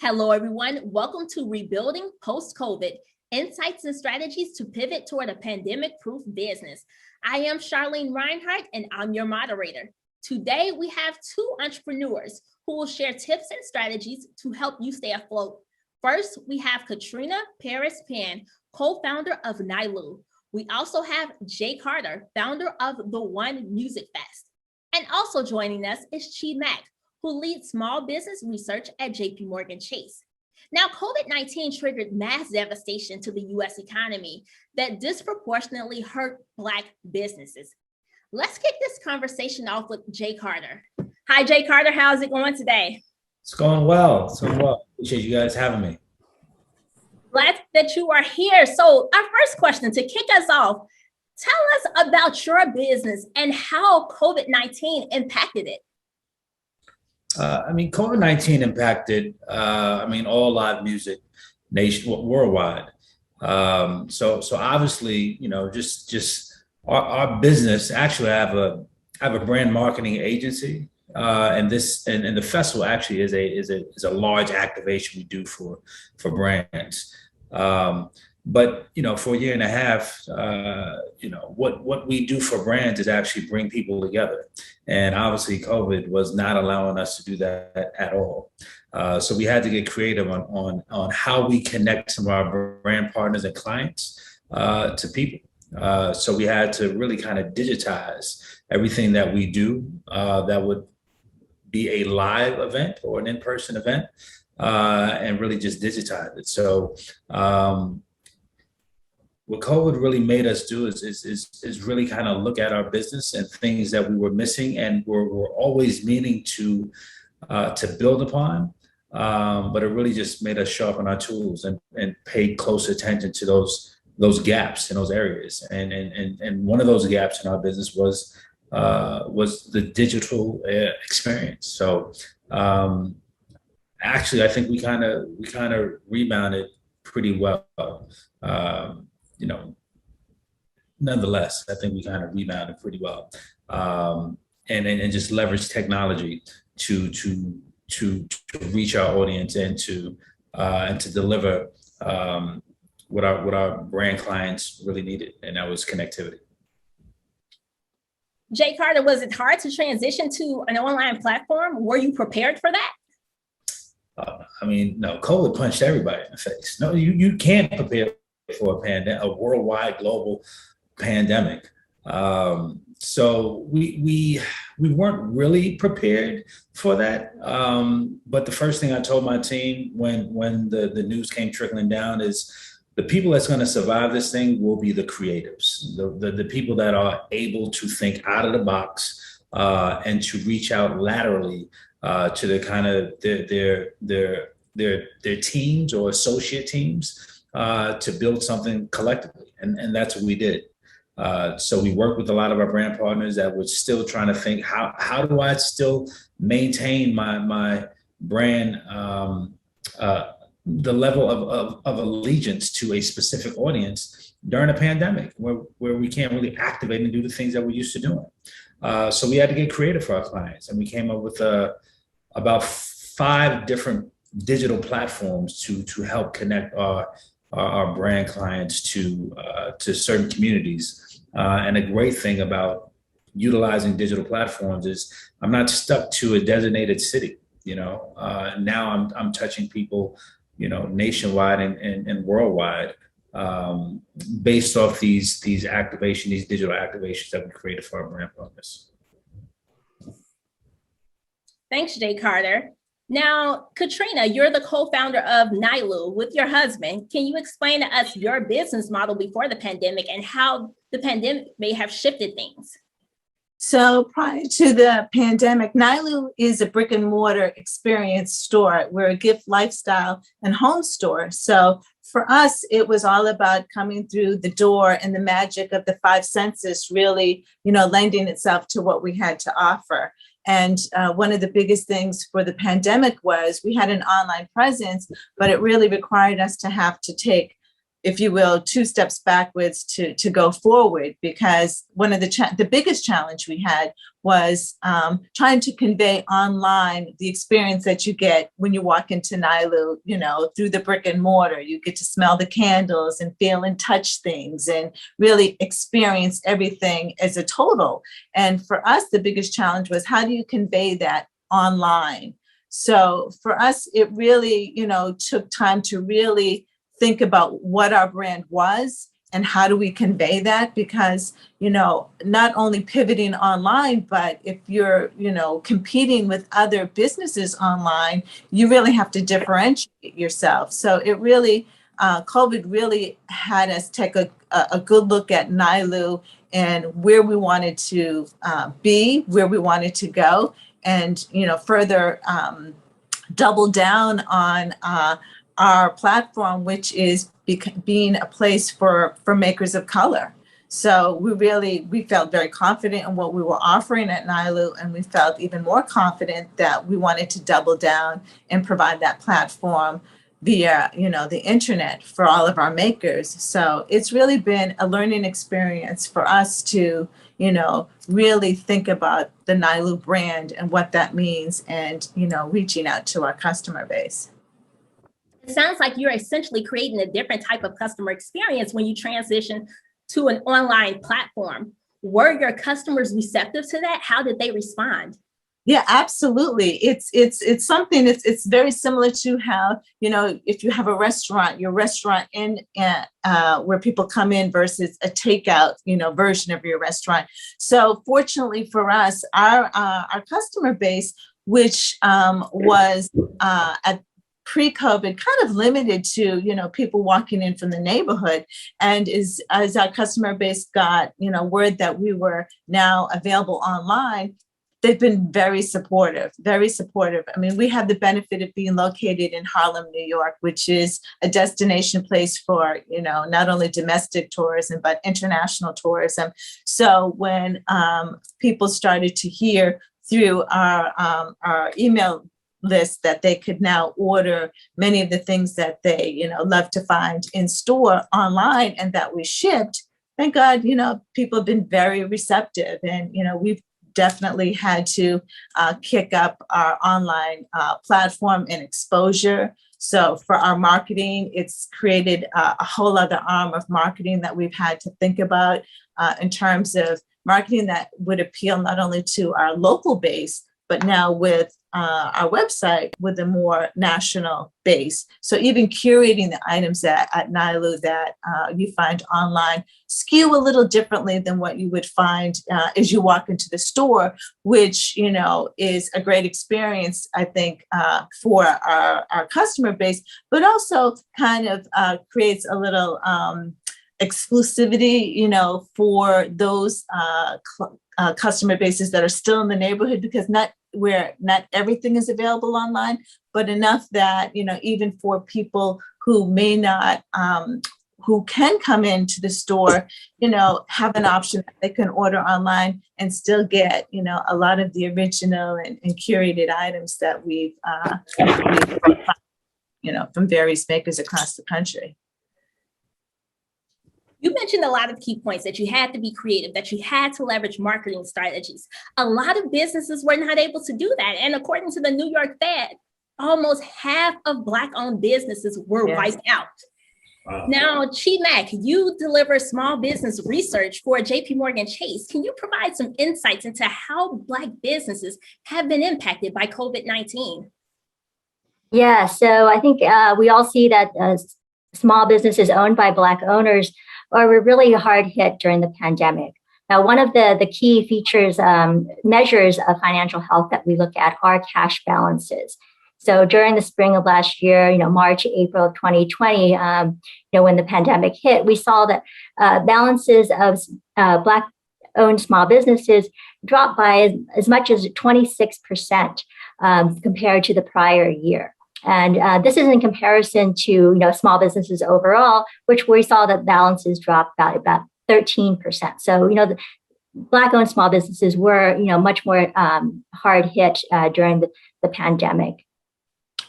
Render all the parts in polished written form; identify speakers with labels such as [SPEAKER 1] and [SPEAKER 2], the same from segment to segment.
[SPEAKER 1] Hello, everyone. Welcome to Rebuilding Post-COVID, Insights and Strategies to Pivot Toward a Pandemic-Proof Business. I am Charlene Rhinehart, and I'm your moderator. Today, we have two entrepreneurs who will share tips and strategies to help you stay afloat. First, we have Katrina Parris Pinn, co-founder of NiLu. We also have J.Carter, founder of the One Musicfest. And also joining us is Chi Mack, who leads small business research at JPMorgan Chase. Now, COVID-19 triggered mass devastation to the US economy that disproportionately hurt Black businesses. Let's kick this conversation off with J.Carter. Hi, J.Carter, how's it going today?
[SPEAKER 2] It's going well, Appreciate you guys having me.
[SPEAKER 1] Glad that you are here. So our first question to kick us off, tell us about your business and how COVID-19 impacted it.
[SPEAKER 2] COVID-19 impacted, all live music worldwide. So obviously, just our business. Actually, I have a brand marketing agency, and the festival actually is a large activation we do for brands. But for a year and a half, what we do for brands is actually bring people together, and obviously COVID was not allowing us to do that at all. So we had to get creative on how we connect some of our brand partners and clients to people. So we had to really kind of digitize everything that we do that would be a live event or an in-person event, and really just digitize it. So what COVID really made us do is really kind of look at our business and things that we were missing and we're always meaning to build upon. But it really just made us sharpen our tools and pay close attention to those gaps in those areas. And one of those gaps in our business was the digital experience. So actually, I think we kind of rebounded pretty well. Nonetheless, I think we kind of rebounded pretty well, and just leverage technology to reach our audience and to deliver what our brand clients really needed, and that was connectivity.
[SPEAKER 1] J.Carter, was it hard to transition to an online platform? Were you prepared for that?
[SPEAKER 2] No, COVID punched everybody in the face. No, you can't prepare for a worldwide global pandemic. So we weren't really prepared for that. But the first thing I told my team when the news came trickling down is the people that's going to survive this thing will be the creatives, the people that are able to think out of the box and to reach out laterally to the kind of their teams or associate teams. To build something collectively. And that's what we did. So we worked with a lot of our brand partners that were still trying to think, how do I still maintain my brand, the level of allegiance to a specific audience during a pandemic where we can't really activate and do the things that we're used to doing. So we had to get creative for our clients. And we came up with about 5 different digital platforms to help connect our brand clients to certain communities. And a great thing about utilizing digital platforms is I'm not stuck to a designated city. Now I'm touching people, nationwide and worldwide, based off these digital activations that we created for our brand partners.
[SPEAKER 1] Thanks, J.Carter. Now, Katrina, you're the co-founder of NiLu with your husband. Can you explain to us your business model before the pandemic and how the pandemic may have shifted things?
[SPEAKER 3] So prior to the pandemic, NiLu is a brick and mortar experience store. We're a gift, lifestyle, and home store. So for us, it was all about coming through the door and the magic of the 5 senses really, lending itself to what we had to offer. And one of the biggest things for the pandemic was we had an online presence, but it really required us to have to take if you will, 2 steps backwards to go forward, because one of the biggest challenge we had was trying to convey online the experience that you get when you walk into NiLu, through the brick and mortar. You get to smell the candles and feel and touch things and really experience everything as a total. And for us, the biggest challenge was, how do you convey that online? So for us, it really, took time to really think about what our brand was and how do we convey that, because, not only pivoting online, but if you're, competing with other businesses online, you really have to differentiate yourself. So it really, COVID really had us take a good look at NiLu and where we wanted to be, where we wanted to go, and, further double down on our platform, which is being a place for makers of color. So we felt very confident in what we were offering at NiLu, and we felt even more confident that we wanted to double down and provide that platform via, the internet for all of our makers. So it's really been a learning experience for us to, really think about the NiLu brand and what that means, and, reaching out to our customer base.
[SPEAKER 1] It sounds like you're essentially creating a different type of customer experience when you transition to an online platform. Were your customers receptive to that? How did they respond?
[SPEAKER 3] Yeah, absolutely. It's something. It's very similar to how, if you have a restaurant, your restaurant in where people come in versus a takeout, version of your restaurant. So fortunately for us, our customer base, which was at pre-COVID kind of limited to, people walking in from the neighborhood, and as our customer base got, word that we were now available online, they've been very supportive, very supportive. I mean, we have the benefit of being located in Harlem, New York, which is a destination place for, not only domestic tourism, but international tourism. So when people started to hear through our email list that they could now order many of the things that they, love to find in store online and that we shipped, thank God, people have been very receptive. And, we've definitely had to kick up our online platform and exposure. So for our marketing, it's created a whole other arm of marketing that we've had to think about in terms of marketing that would appeal not only to our local base, but now with our website with a more national base. So even curating the items at NiLu that you find online skew a little differently than what you would find as you walk into the store, which, is a great experience, I think, for our customer base, but also kind of creates a little exclusivity, for those customer bases that are still in the neighborhood, because not everything is available online, but enough that, even for people who may not, who can come into the store, have an option that they can order online and still get, a lot of the original and curated items that we've from various makers across the country.
[SPEAKER 1] You mentioned a lot of key points, that you had to be creative, that you had to leverage marketing strategies. A lot of businesses were not able to do that. And according to the New York Fed, almost half of Black-owned businesses were wiped out. Wow. Now, Chi Mac, you deliver small business research for JPMorgan Chase. Can you provide some insights into how Black businesses have been impacted by COVID-19?
[SPEAKER 4] Yeah, so I think we all see that small businesses owned by Black owners were really hard hit during the pandemic. Now, one of the key features, measures of financial health that we look at are cash balances. So during the spring of last year, March, April of 2020, when the pandemic hit, we saw that balances of Black-owned small businesses dropped by as much as 26% compared to the prior year. And this is in comparison to small businesses overall, which we saw that balances dropped by about 13%. So the Black-owned small businesses were much more hard hit during the pandemic.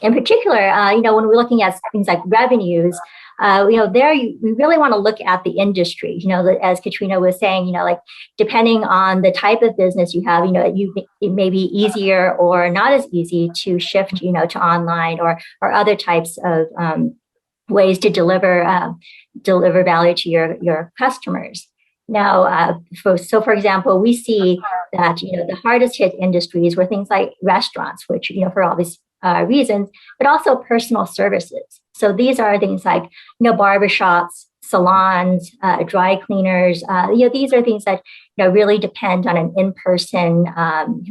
[SPEAKER 4] In particular, when we're looking at things like revenues, there we really want to look at the industry, as Katrina was saying, like depending on the type of business you have, it may be easier or not as easy to shift, to online or other types of ways to deliver value to your customers. Now, for example, we see that the hardest hit industries were things like restaurants, which for obvious reasons, but also personal services. So these are things like barbershops, salons, dry cleaners. These are things that really depend on an in-person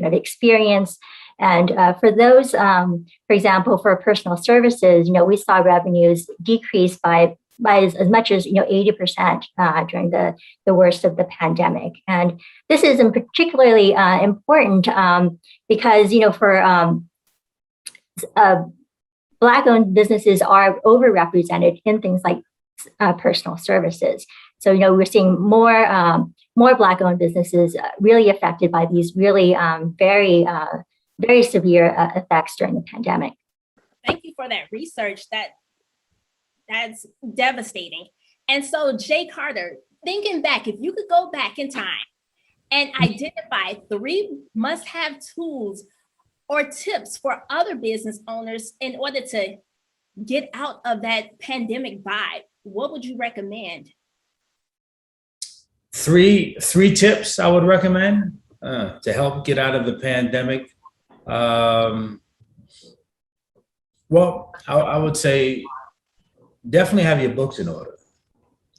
[SPEAKER 4] experience. And for those, for example, for personal services, we saw revenues decrease by as much as 80% during the worst of the pandemic. And this is particularly important because for Black-owned businesses are overrepresented in things like personal services. So we're seeing more Black-owned businesses really affected by these really very severe effects during the pandemic.
[SPEAKER 1] Thank you for that research. That's devastating. And so, J.Carter, thinking back, if you could go back in time and identify 3 must-have tools or tips for other business owners in order to get out of that pandemic vibe, what would you recommend?
[SPEAKER 2] 3 tips I would recommend to help get out of the pandemic. Well, I would say definitely have your books in order.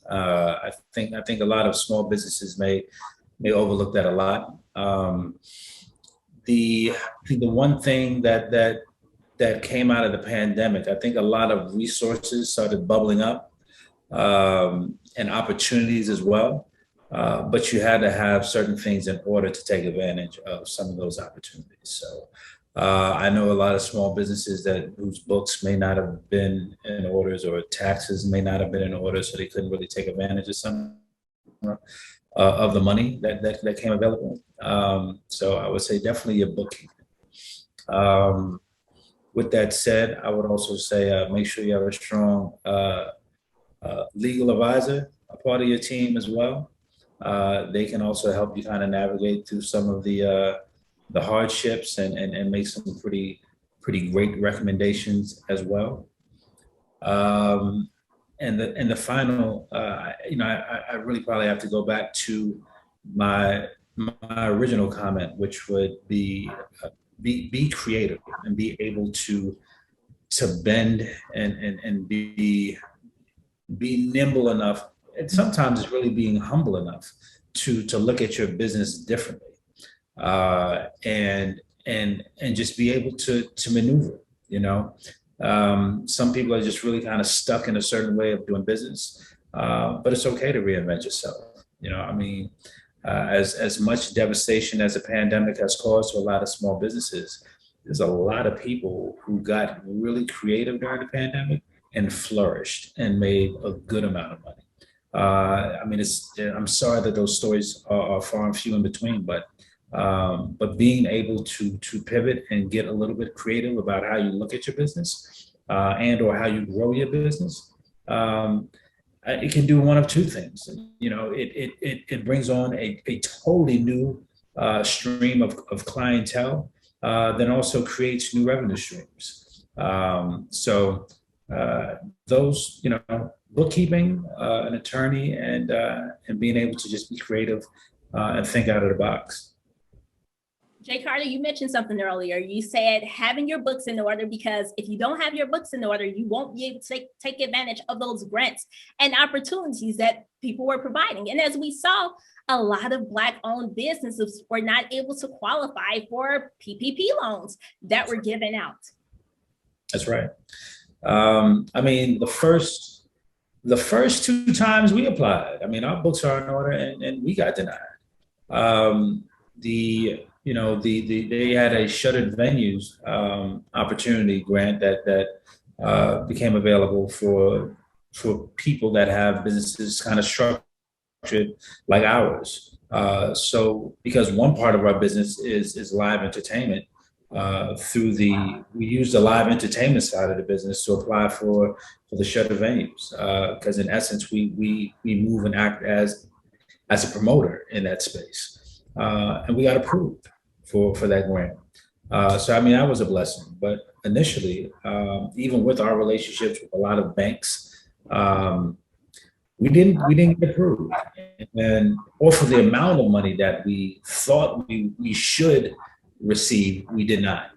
[SPEAKER 2] I think a lot of small businesses may overlook that a lot. The one thing that came out of the pandemic, I think a lot of resources started bubbling up and opportunities as well. But you had to have certain things in order to take advantage of some of those opportunities. So I know a lot of small businesses whose books may not have been in orders or taxes may not have been in order, so they couldn't really take advantage of some of the money that came available. So I would say definitely your bookkeeping. With that said, I would also say make sure you have a strong legal advisor, a part of your team as well. They can also help you kind of navigate through some of the hardships and make some pretty great recommendations as well. And the final, I really probably have to go back to my original comment, which would be creative and be able to bend and be nimble enough. And sometimes it's really being humble enough to look at your business differently, and just be able to maneuver. Some people are just really kind of stuck in a certain way of doing business, but it's okay to reinvent yourself. As much devastation as a pandemic has caused to a lot of small businesses, there's a lot of people who got really creative during the pandemic and flourished and made a good amount of money. I'm sorry that those stories are far and few in between, but being able to pivot and get a little bit creative about how you look at your business and or how you grow your business, it can do one of 2 things. It brings on a totally new stream of clientele, then also creates new revenue streams. So those, bookkeeping, an attorney, and being able to just be creative and think out of the box.
[SPEAKER 1] J.Carter, you mentioned something earlier. You said having your books in order, because if you don't have your books in order, you won't be able to take advantage of those grants and opportunities that people were providing. And as we saw, a lot of Black-owned businesses were not able to qualify for PPP loans that were given out. That's
[SPEAKER 2] right. The first 2 times we applied, our books are in order and we got denied. They had a shuttered venues opportunity grant that became available for people that have businesses kind of structured like ours. So because one part of our business is live entertainment, we used the live entertainment side of the business to apply for the shutter venues, because in essence we move and act as a promoter in that space, and we got approved for that grant. So I mean that was a blessing. But initially, even with our relationships with a lot of banks, we didn't get approved, and or for the amount of money that we thought we should receive, we did not.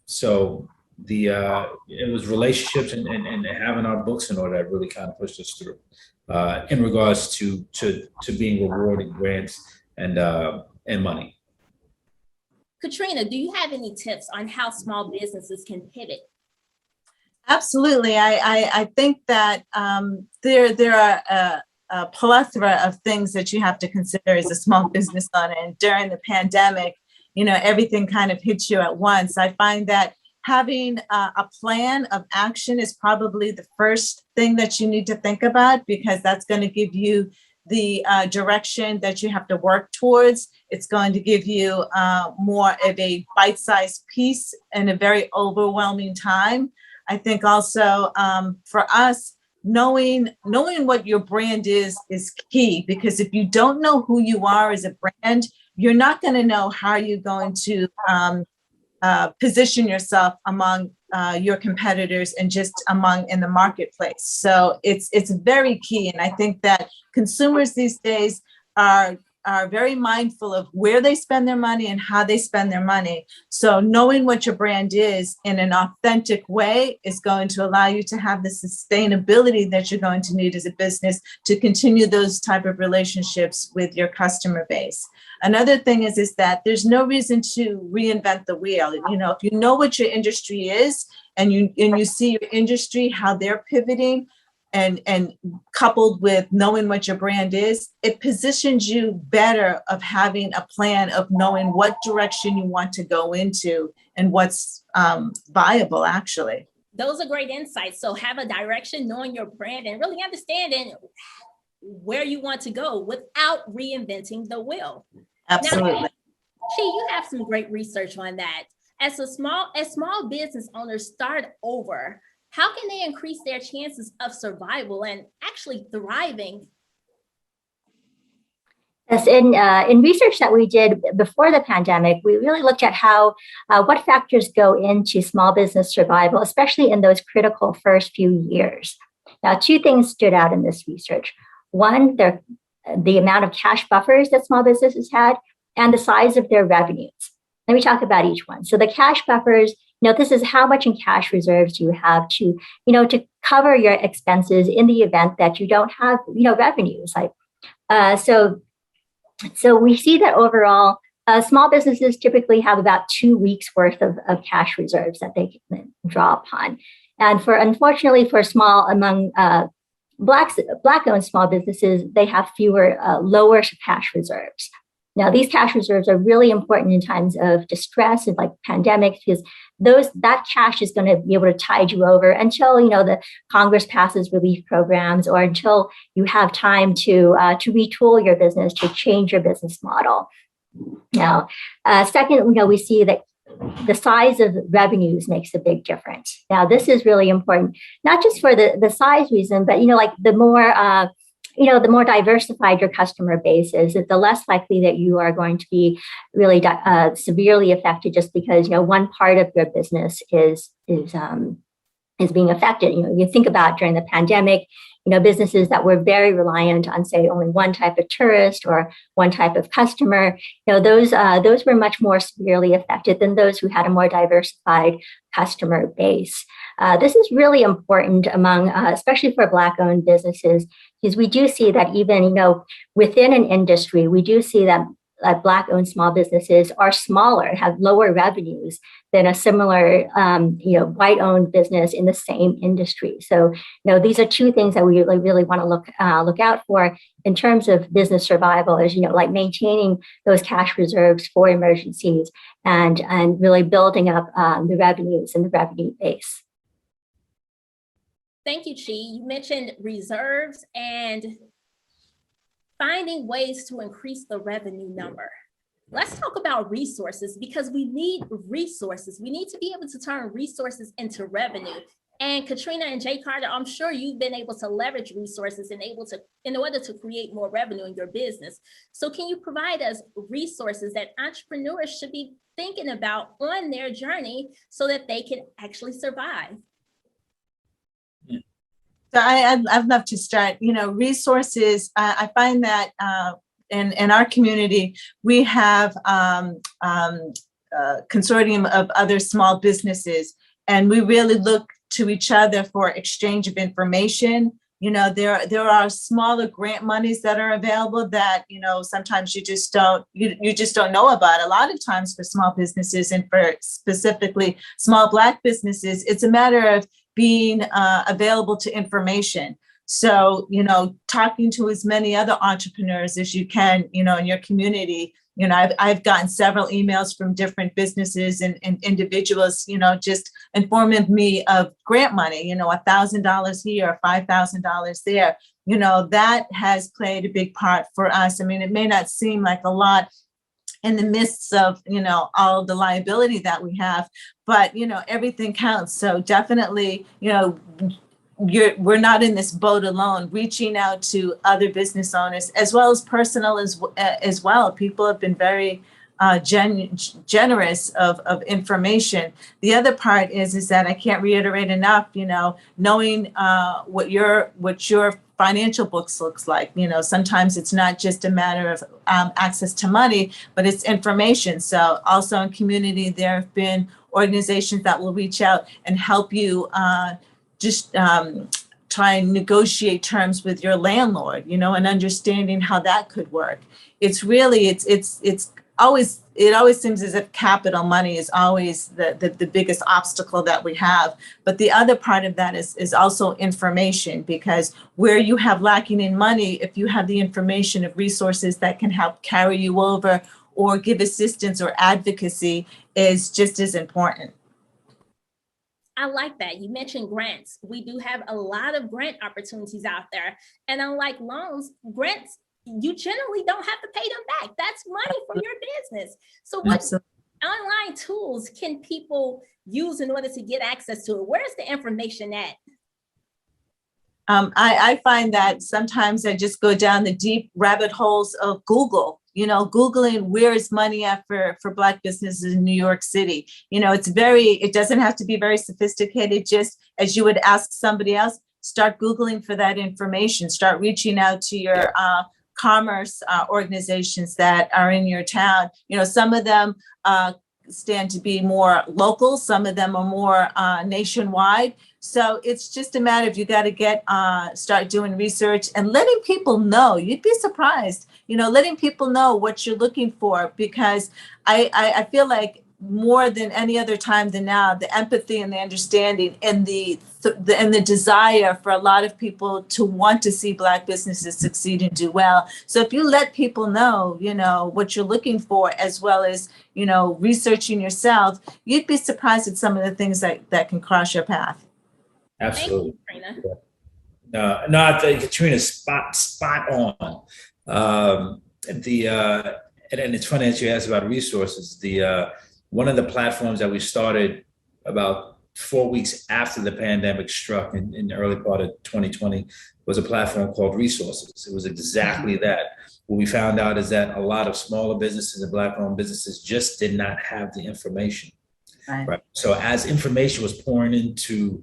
[SPEAKER 2] So it was relationships and having our books in order that really kind of pushed us through, in regards to being rewarded grants and money.
[SPEAKER 1] Katrina, do you have any tips on how small businesses can pivot?
[SPEAKER 3] Absolutely. I think that there are a plethora of things that you have to consider as a small business owner. And during the pandemic, everything kind of hits you at once. I find that having a plan of action is probably the first thing that you need to think about, because that's going to give you the direction that you have to work towards. It's going to give you more of a bite-sized piece in a very overwhelming time. I think also for us, knowing what your brand is key, because if you don't know who you are as a brand, you're not going to know how you're going to position yourself among your competitors and just in the marketplace. So it's very key. And I think that consumers these days are very mindful of where they spend their money and how they spend their money. So knowing what your brand is in an authentic way is going to allow you to have the sustainability that you're going to need as a business to continue those type of relationships with your customer base. Another thing is that there's no reason to reinvent the wheel. If you know what your industry is and you see your industry, how they're pivoting, and coupled with knowing what your brand is, it positions you better of having a plan of knowing what direction you want to go into and what's viable, actually.
[SPEAKER 1] Those are great insights. So have a direction, knowing your brand, and really understanding where you want to go without reinventing the wheel.
[SPEAKER 3] Absolutely.
[SPEAKER 1] Now, you have some great research on that. As small business owners start over, how can they increase their chances of survival and actually thriving?
[SPEAKER 4] Yes, in research that we did before the pandemic, we really looked at what factors go into small business survival, especially in those critical first few years. Now, two things stood out in this research. One, the amount of cash buffers that small businesses had, and the size of their revenues. Let me talk about each one. So the cash buffers, this is how much in cash reserves you have to cover your expenses in the event that you don't have, revenues. So we see that overall, small businesses typically have about 2 weeks worth of cash reserves that they can draw upon. And unfortunately for Black-owned small businesses, they have lower cash reserves. Now, these cash reserves are really important in times of distress and like pandemics, because that cash is going to be able to tide you over until the Congress passes relief programs, or until you have time to retool your business, to change your business model. Now, second, we see that the size of revenues makes a big difference. Now, this is really important, not just for the size reason, but the more diversified your customer base is, the less likely that you are going to be really severely affected just because one part of your business is being affected. You think about during the pandemic, businesses that were very reliant on, say, only one type of tourist or one type of customer, those were much more severely affected than those who had a more diversified customer base. This is really important among, especially for Black-owned businesses, because we do see that even, within an industry, we do see that Black-owned small businesses are smaller, have lower revenues than a similar, white-owned business in the same industry. So, these are two things that we really want to look out for in terms of business survival, is like maintaining those cash reserves for emergencies and really building up the revenues and the revenue base.
[SPEAKER 1] Thank you, Chi. You mentioned reserves and finding ways to increase the revenue number. Let's talk about resources, because we need resources. We need to be able to turn resources into revenue. And Katrina and J.Carter, I'm sure you've been able to leverage resources and in order to create more revenue in your business. So can you provide us resources that entrepreneurs should be thinking about on their journey so that they can actually survive?
[SPEAKER 3] So I'd love to start. Resources. I find that in our community, we have a consortium of other small businesses, and we really look to each other for exchange of information. There are smaller grant monies that are available that, sometimes you just don't know about. A lot of times for small businesses, and for specifically small Black businesses, it's a matter of being available to information. So, talking to as many other entrepreneurs as you can, in your community. I've gotten several emails from different businesses and individuals, just informing me of grant money, $1,000 here, $5,000 there. That has played a big part for us. I mean, it may not seem like a lot in the midst of, all the liability that we have, but, everything counts. So definitely, we're not in this boat alone. Reaching out to other business owners as well as personal as well. People have been very generous of information. The other part is that I can't reiterate enough. Knowing what your financial books looks like. Sometimes it's not just a matter of access to money, but it's information. So also in community, there have been organizations that will reach out and help you. Just try and negotiate terms with your landlord, and understanding how that could work. It's really, it always seems as if capital money is always the biggest obstacle that we have. But the other part of that is also information, because where you have lacking in money, if you have the information of resources that can help carry you over or give assistance or advocacy, is just as important.
[SPEAKER 1] I like that. You mentioned grants. We do have a lot of grant opportunities out there. And unlike loans, grants, you generally don't have to pay them back. That's money for your business. So what online tools can people use in order to get access to it? Where's the information at?
[SPEAKER 3] I find that sometimes I just go down the deep rabbit holes of Google. Googling where is money at for Black businesses in New York City. It doesn't have to be very sophisticated. Just as you would ask somebody else, start Googling for that information. Start reaching out to your commerce organizations that are in your town. Some of them stand to be more local. Some of them are more nationwide. So it's just a matter of, you got to start doing research and letting people know. You'd be surprised, letting people know what you're looking for, because I feel like more than any other time than now, the empathy and the understanding and the desire for a lot of people to want to see Black businesses succeed and do well. So if you let people know, what you're looking for, as well as, researching yourself, you'd be surprised at some of the things that can cross your path.
[SPEAKER 2] Absolutely.
[SPEAKER 1] Thank you, Katrina.
[SPEAKER 2] No, I think Katrina's spot on. And it's funny that you asked about resources. One of the platforms that we started about 4 weeks after the pandemic struck in the early part of 2020 was a platform called Resources. It was exactly that. What we found out is that a lot of smaller businesses and Black-owned businesses just did not have the information. Right. So as information was pouring into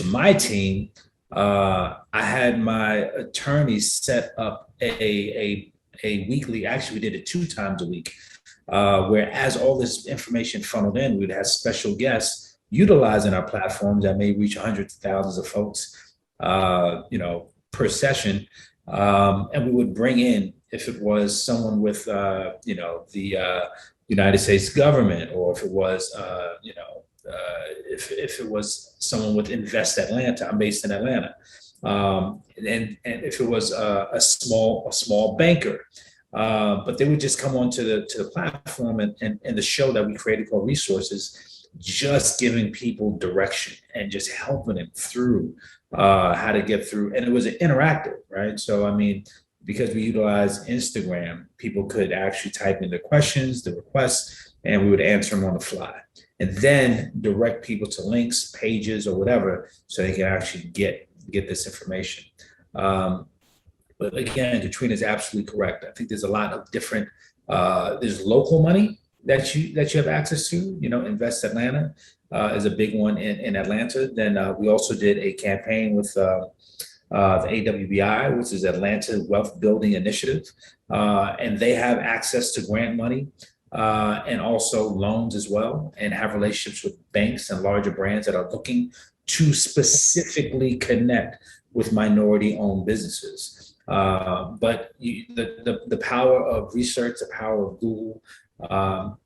[SPEAKER 2] my team, I had my attorneys set up a weekly, actually we did it 2 times a week, where as all this information funneled in, we'd have special guests utilizing our platforms that may reach hundreds of thousands of folks, per session. And we would bring in, if it was someone with, the United States government, or if it was, if it was someone with Invest Atlanta, I'm based in Atlanta, and if it was a small banker, but they would just come onto the platform and the show that we created called Resources, just giving people direction and just helping them through how to get through. And it was interactive, right? So I mean, because we utilize Instagram, people could actually type in the questions, the requests, and we would answer them on the fly. And then direct people to links, pages, or whatever, so they can actually get this information. But again, Katrina is absolutely correct. I think there's a lot of different, there's local money that you have access to. Invest Atlanta is a big one in Atlanta. Then we also did a campaign with the AWBI, which is Atlanta Wealth Building Initiative. And they have access to grant money and also loans as well, and have relationships with banks and larger brands that are looking to specifically connect with minority-owned businesses. But the power of research, the power of Google,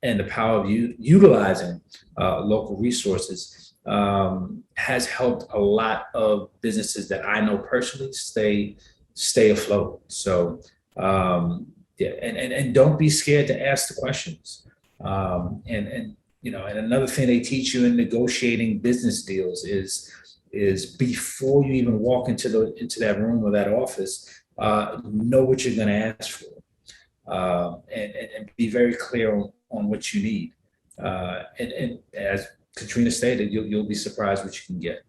[SPEAKER 2] and the power of utilizing local resources has helped a lot of businesses that I know personally stay afloat. So yeah, and don't be scared to ask the questions. And another thing they teach you in negotiating business deals is before you even walk into that room or that office, know what you're going to ask for, and be very clear on what you need. And as Katrina stated, you'll be surprised what you can get.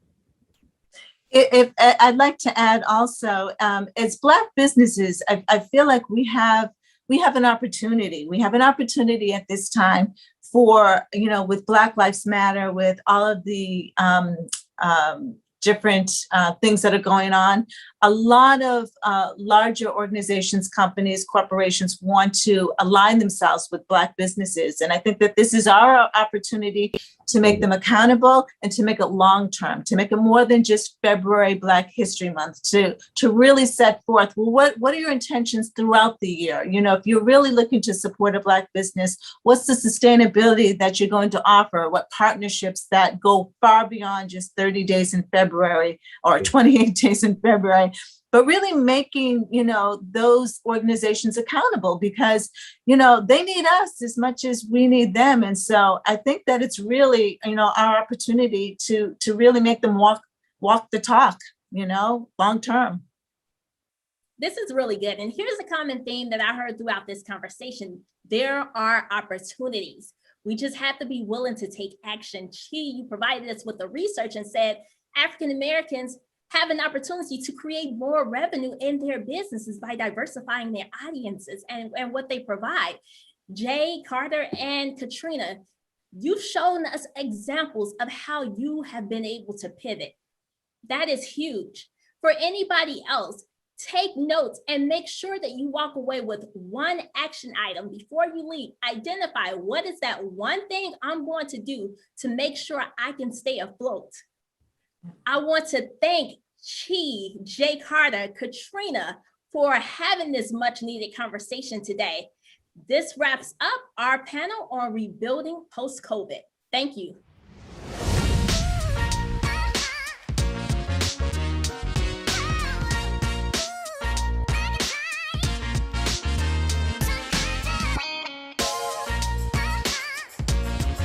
[SPEAKER 3] If I'd like to add also, as Black businesses, I feel like we have an opportunity. We have an opportunity at this time for, with Black Lives Matter, with all of the different things that are going on. A lot of larger organizations, companies, corporations want to align themselves with Black businesses. And I think that this is our opportunity to make them accountable and to make it long-term, to make it more than just February Black History Month, to really set forth, well, what are your intentions throughout the year? If you're really looking to support a Black business, what's the sustainability that you're going to offer? What partnerships that go far beyond just 30 days in February or 28 days in February? But really making, those organizations accountable, because, they need us as much as we need them. And so I think that it's really, our opportunity to really make them walk the talk, long term.
[SPEAKER 1] This is really good. And here's a common theme that I heard throughout this conversation. There are opportunities. We just have to be willing to take action. Chi, you provided us with the research and said African Americans have an opportunity to create more revenue in their businesses by diversifying their audiences and what they provide. J.Carter and Katrina, you've shown us examples of how you have been able to pivot. That is huge. For anybody else, take notes and make sure that you walk away with one action item before you leave. Identify what is that one thing I'm going to do to make sure I can stay afloat. I want to thank Chi, J.Carter, Katrina for having this much needed conversation today. This wraps up our panel on rebuilding post-COVID. Thank you.